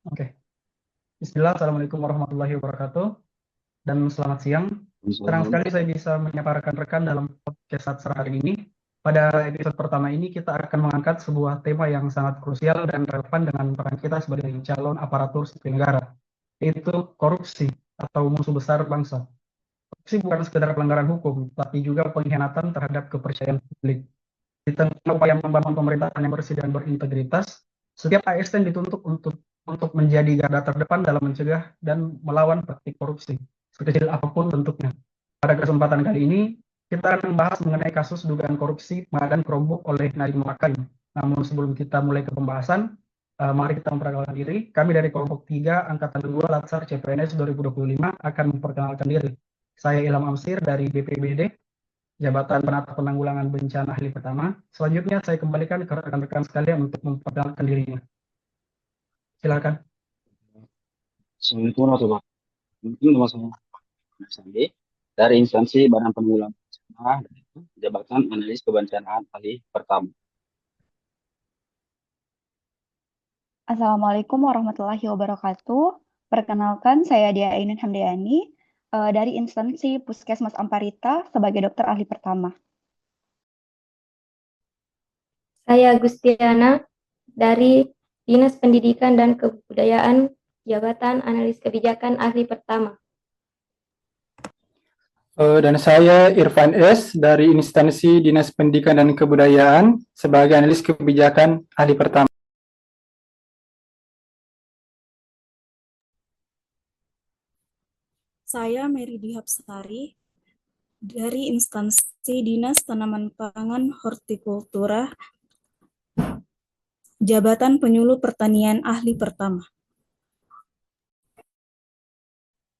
Oke, Bismillah, Assalamualaikum warahmatullahi wabarakatuh, dan selamat siang. Senang Misalnya, sekali saya bisa menyapa rekan-rekan dalam podcast Satsra hari ini. Pada episode pertama ini, kita akan mengangkat sebuah tema yang sangat krusial dan relevan dengan peran kita sebagai calon aparatur sipil negara, yaitu korupsi atau musuh besar bangsa. Korupsi bukan sekedar pelanggaran hukum, tapi juga pengkhianatan terhadap kepercayaan publik. Di tengah upaya membangun pemerintahan yang bersih dan berintegritas, setiap ASN dituntut untuk menjadi garda terdepan dalam mencegah dan melawan praktik korupsi, sekecil apapun bentuknya. Pada kesempatan kali ini, kita akan membahas mengenai kasus dugaan korupsi pengadaan Chromebook oleh Nadiem Makarim. Namun sebelum kita mulai ke pembahasan, mari kita memperkenalkan diri. Kami dari kelompok 3, Angkatan 2, Latsar CPNS 2025 akan memperkenalkan diri. Saya Ilham Amsir dari BPBD, Jabatan Penata Penanggulangan Bencana Ahli Pertama. Selanjutnya saya kembalikan ke rekan-rekan sekalian untuk memperkenalkan dirinya. Silakan. Assalamualaikum warahmatullahi wabarakatuh. Nama saya Ahmad Sandi dari instansi Badan Penanggulangan Bencana dan Jabatan Analis Kebencanaan Ahli Pertama. Assalamualaikum warahmatullahi wabarakatuh. Perkenalkan, saya Dia Ainun Hamdayani dari instansi Puskesmas Amparita sebagai dokter ahli pertama. Saya Gustiana dari Dinas Pendidikan dan Kebudayaan Jabatan Analis Kebijakan Ahli Pertama. Dan saya Irfan S. dari instansi Dinas Pendidikan dan Kebudayaan sebagai analis kebijakan ahli pertama. Saya Mary Dihapsari dari instansi Dinas Tanaman Pangan Hortikultura, Jabatan Penyuluh Pertanian Ahli Pertama.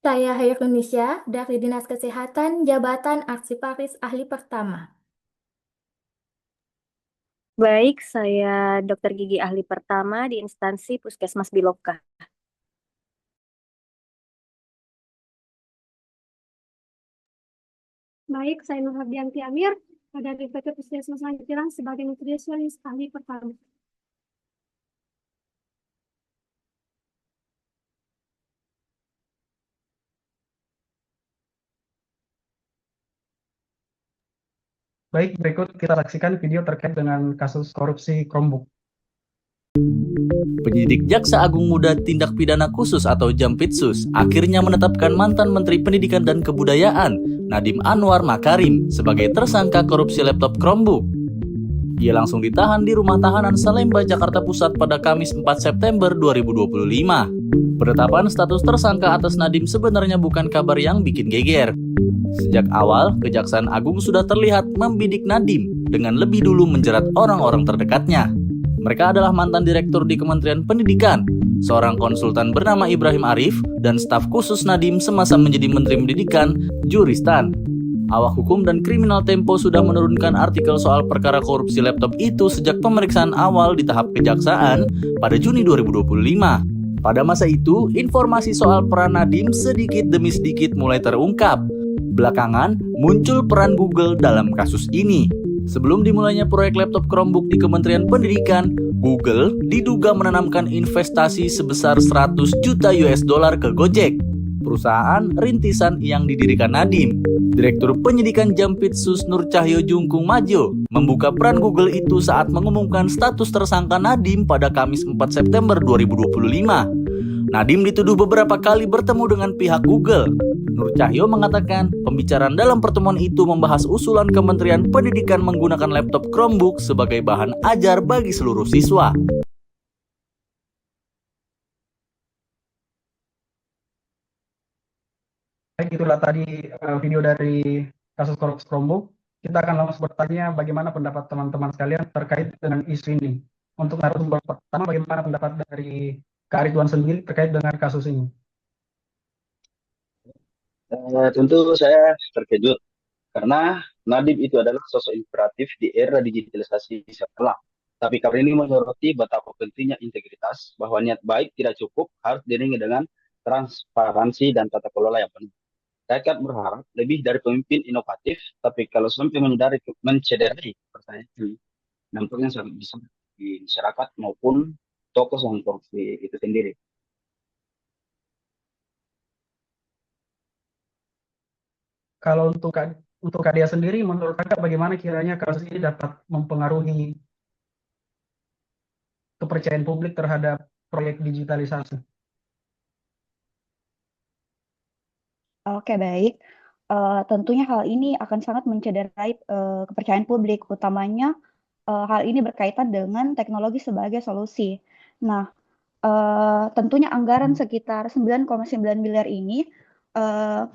Saya Hairunisa dari Dinas Kesehatan Jabatan Arsiparis Ahli Pertama. Baik, saya dokter gigi ahli pertama di instansi Puskesmas Biloka. Baik, saya Nur Hardianti Amir dari PT Puskesmas Langitirang sebagai nutrisionis ahli pertama. Baik, berikut kita saksikan video terkait dengan kasus korupsi Chromebook. Penyidik Jaksa Agung Muda Tindak Pidana Khusus atau Jampitsus akhirnya menetapkan mantan Menteri Pendidikan dan Kebudayaan Nadiem Anwar Makarim sebagai tersangka korupsi laptop Chromebook. Ia langsung ditahan di rumah tahanan Salemba, Jakarta Pusat pada Kamis 4 September 2025. Penetapan status tersangka atas Nadiem sebenarnya bukan kabar yang bikin geger. Sejak awal, Kejaksaan Agung sudah terlihat membidik Nadiem dengan lebih dulu menjerat orang-orang terdekatnya. Mereka adalah mantan direktur di Kementerian Pendidikan, seorang konsultan bernama Ibrahim Arif, dan staf khusus Nadiem semasa menjadi Menteri Pendidikan, Juristan. Awak Hukum dan Kriminal Tempo sudah menurunkan artikel soal perkara korupsi laptop itu sejak pemeriksaan awal di tahap kejaksaan pada Juni 2025. Pada masa itu, informasi soal peran Nadiem sedikit demi sedikit mulai terungkap. Belakangan, muncul peran Google dalam kasus ini. Sebelum dimulainya proyek laptop Chromebook di Kementerian Pendidikan, Google diduga menanamkan investasi sebesar 100 juta US dollar ke Gojek, perusahaan rintisan yang didirikan Nadiem. Direktur Penyidikan Jampitsus Nur Cahyo Jungkung Majo membuka peran Google itu saat mengumumkan status tersangka Nadiem pada Kamis 4 September 2025. Nadiem dituduh beberapa kali bertemu dengan pihak Google. Nur Cahyo mengatakan pembicaraan dalam pertemuan itu membahas usulan Kementerian Pendidikan menggunakan laptop Chromebook sebagai bahan ajar bagi seluruh siswa. Baik, itulah tadi video dari kasus korupsi Chromebook. Kita akan langsung bertanya bagaimana pendapat teman-teman sekalian terkait dengan isu ini. Untuk narasumber pertama, bagaimana pendapat dari Kak Ridwan sendiri terkait dengan kasus ini? Tentu saya terkejut karena Nadiem itu adalah sosok inspiratif di era digitalisasi sekarang. Tapi kali ini menyoroti betapa pentingnya integritas, bahwa niat baik tidak cukup, harus diiringi dengan transparansi dan tata kelola yang penuh. Rakyat berharap lebih dari pemimpin inovatif, tapi kalau sampai mencederai pertanyaan ini, dampaknya sangat besar di masyarakat maupun tokoh yang korupsi itu sendiri. Kalau untuk Kak Dia sendiri, menurut Kakak bagaimana kiranya kasus ini dapat mempengaruhi kepercayaan publik terhadap proyek digitalisasi? Oke, baik. Tentunya hal ini akan sangat mencederai kepercayaan publik, utamanya hal ini berkaitan dengan teknologi sebagai solusi. Nah, tentunya anggaran sekitar 9,9 miliar ini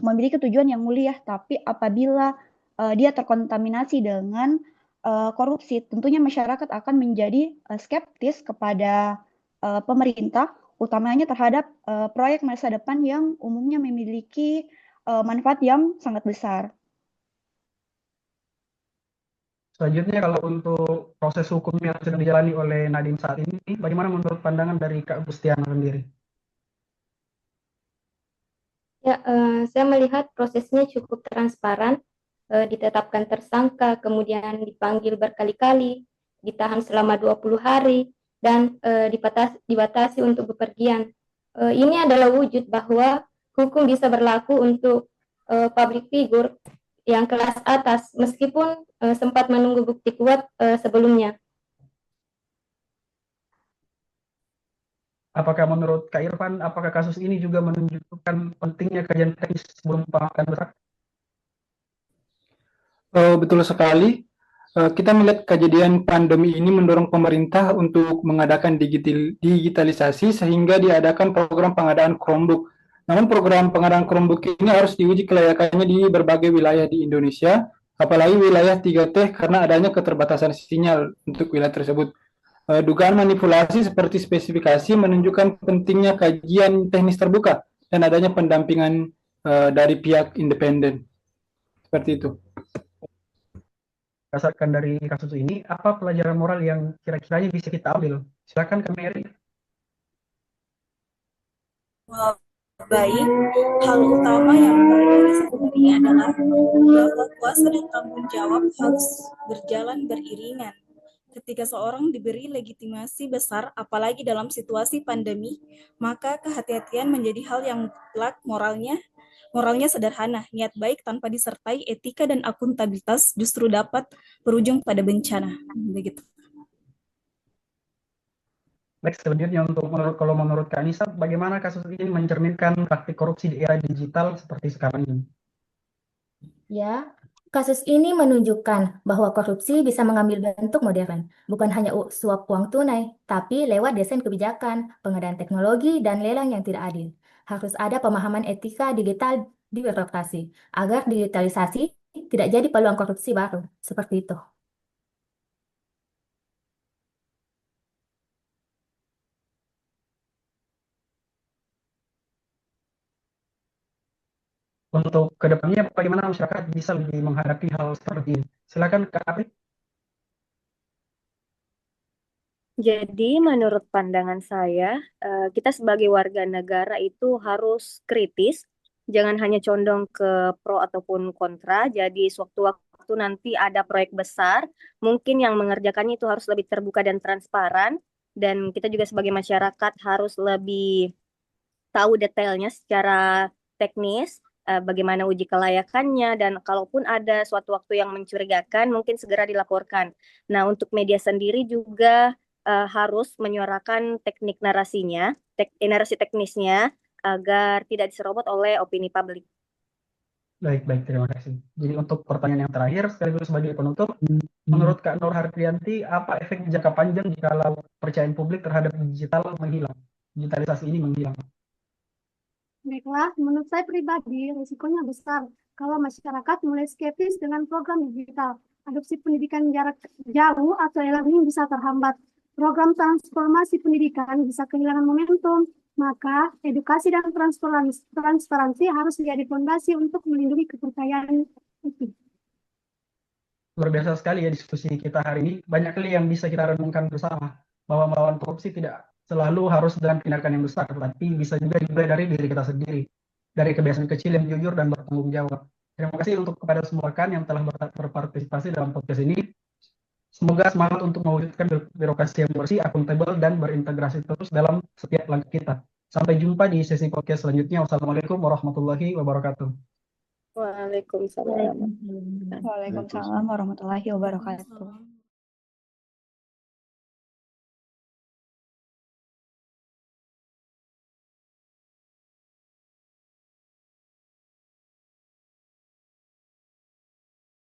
memiliki tujuan yang mulia, tapi apabila dia terkontaminasi dengan korupsi, tentunya masyarakat akan menjadi skeptis kepada pemerintah, utamanya terhadap proyek masa depan yang umumnya memiliki manfaat yang sangat besar. Selanjutnya, kalau untuk proses hukum yang sedang dijalani oleh Nadiem saat ini, bagaimana menurut pandangan dari Kak Gustiana sendiri? Ya, saya melihat prosesnya cukup transparan, ditetapkan tersangka, kemudian dipanggil berkali-kali, ditahan selama 20 hari, dan dibatasi untuk bepergian. Ini adalah wujud bahwa hukum bisa berlaku untuk public figure yang kelas atas, meskipun sempat menunggu bukti kuat sebelumnya. Apakah menurut Kak Irfan, apakah kasus ini juga menunjukkan pentingnya kajian teknis sebelum pengangkatan berat? Betul sekali. Kita melihat kejadian pandemi ini mendorong pemerintah untuk mengadakan digitalisasi sehingga diadakan program pengadaan Chromebook. Namun program pengadaan Chromebook ini harus diuji kelayakannya di berbagai wilayah di Indonesia, apalagi wilayah 3T karena adanya keterbatasan sinyal untuk wilayah tersebut. Dugaan manipulasi seperti spesifikasi menunjukkan pentingnya kajian teknis terbuka dan adanya pendampingan dari pihak independen. Seperti itu. Berdasarkan dari kasus ini, apa pelajaran moral yang kira-kiranya bisa kita ambil? Silakan Kak Mary. Baik, hal utama yang perlu ini adalah bahwa kuasa dan tanggung jawab harus berjalan beriringan. Ketika seorang diberi legitimasi besar, apalagi dalam situasi pandemi, maka kehati-hatian menjadi hal yang mutlak. Moralnya sederhana, niat baik tanpa disertai etika dan akuntabilitas justru dapat berujung pada bencana. Begitu. Baik, selanjutnya kalau menurut Kak Anissa, bagaimana kasus ini mencerminkan praktik korupsi di era digital seperti sekarang ini? Ya, kasus ini menunjukkan bahwa korupsi bisa mengambil bentuk modern, bukan hanya suap uang tunai, tapi lewat desain kebijakan, pengadaan teknologi, dan lelang yang tidak adil. Harus ada pemahaman etika digital di birokrasi, agar digitalisasi tidak jadi peluang korupsi baru, seperti itu. Untuk kedepannya, bagaimana masyarakat bisa lebih menghadapi hal seperti ini? Silakan Kak Apri. Jadi menurut pandangan saya, kita sebagai warga negara itu harus kritis, jangan hanya condong ke pro ataupun kontra. Jadi sewaktu-waktu nanti ada proyek besar, mungkin yang mengerjakannya itu harus lebih terbuka dan transparan. Dan kita juga sebagai masyarakat harus lebih tahu detailnya secara teknis, bagaimana uji kelayakannya, dan kalaupun ada suatu waktu yang mencurigakan, mungkin segera dilaporkan. Nah, untuk media sendiri juga harus menyuarakan teknik narasinya, narasi teknisnya, agar tidak diserobot oleh opini publik. Baik, terima kasih. Jadi untuk pertanyaan yang terakhir, sekaligus sebagai penutup, menurut Kak Nur Hardianti, apa efek jangka panjang jika kepercayaan publik terhadap digitalisasi ini menghilang? Baiklah, menurut saya pribadi, risikonya besar kalau masyarakat mulai skeptis dengan program digital. Adopsi pendidikan jarak jauh atau e-learning bisa terhambat. Program transformasi pendidikan bisa kehilangan momentum. Maka, edukasi dan transparansi harus menjadi fondasi untuk melindungi kepercayaan itu. Luar biasa sekali ya diskusi kita hari ini. Banyak kali yang bisa kita renungkan bersama, bahwa melawan korupsi tidak selalu harus dengan tindakan yang besar, tapi bisa juga dimulai dari diri kita sendiri, dari kebiasaan kecil yang jujur dan bertanggung jawab. Terima kasih untuk kepada semua rekan yang telah berpartisipasi dalam podcast ini. Semoga semangat untuk mewujudkan birokrasi yang bersih, akuntabel, dan berintegrasi terus dalam setiap langkah kita. Sampai jumpa di sesi podcast selanjutnya. Wassalamualaikum warahmatullahi wabarakatuh. Waalaikumsalam. Waalaikumsalam warahmatullahi wabarakatuh. Waalaikumsalam.